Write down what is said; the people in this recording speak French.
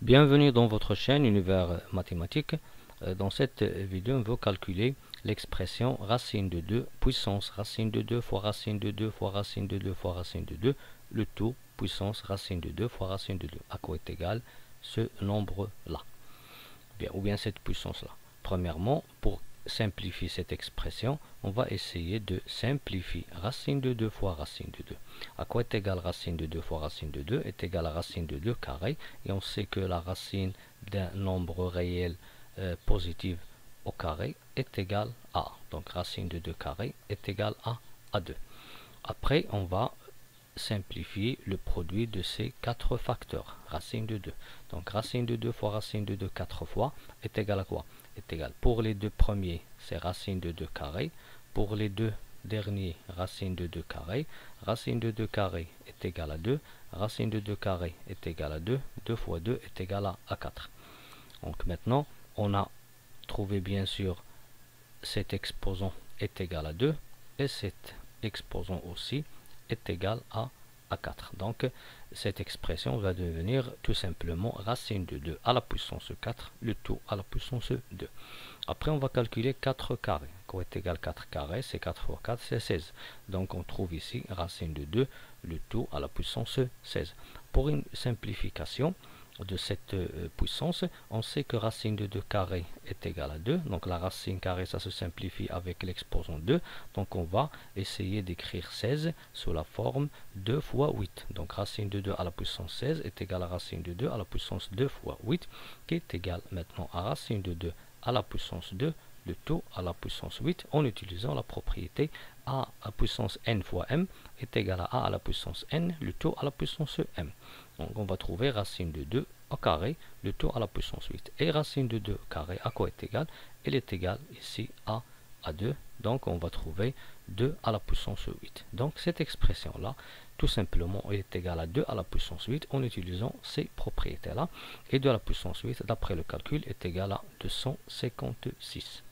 Bienvenue dans votre chaîne Univers Mathématique. Dans cette vidéo, on va calculer l'expression racine de 2 puissance racine de 2 fois racine de 2 fois racine de 2 fois racine de 2, le tout puissance racine de 2 fois racine de 2. À quoi est égal ce nombre-là? Ou bien cette puissance-là. Premièrement, pour simplifier cette expression, on va essayer de simplifier racine de 2 fois racine de 2. À quoi est égal racine de 2 fois racine de 2 est égal à racine de 2 carré. Et on sait que la racine d'un nombre réel positif au carré est égal à. Donc racine de 2 carré est égal à 2. Après, on va simplifier le produit de ces quatre facteurs, racine de 2. Donc racine de 2 fois racine de 2 4 fois est égal à quoi? Est égal, pour les deux premiers, c'est racine de 2 carré. Pour les deux derniers, racine de 2 carré. Racine de 2 carré est égal à 2. Racine de 2 carré est égal à 2. 2 fois 2 est égal à 4. Donc maintenant, on a trouvé bien sûr cet exposant est égal à 2 et cet exposant aussi est égal à 4. Donc cette expression va devenir tout simplement racine de 2 à la puissance 4, le tout à la puissance 2. Après on va calculer 4 carrés. Quoi est égal 4 carrés? C'est 4 fois 4, c'est 16. Donc on trouve ici racine de 2, le tout à la puissance 16. Pour une simplification de cette puissance, on sait que racine de 2 carré est égal à 2. Donc la racine carrée, ça se simplifie avec l'exposant 2. Donc on va essayer d'écrire 16 sous la forme 2 fois 8. Donc racine de 2 à la puissance 16 est égal à racine de 2 à la puissance 2 fois 8, qui est égal maintenant à racine de 2 à la puissance 2, le tout à la puissance 8, en utilisant la propriété a à la puissance n fois m est égal à a à la puissance n, le tout à la puissance m. Donc on va trouver racine de 2 au carré, le tout à la puissance 8. Et racine de 2 au carré, à quoi est égal? Elle est égale ici à 2. Donc on va trouver 2 à la puissance 8. Donc cette expression-là, tout simplement, est égale à 2 à la puissance 8 en utilisant ces propriétés-là. Et 2 à la puissance 8, d'après le calcul, est égal à 256.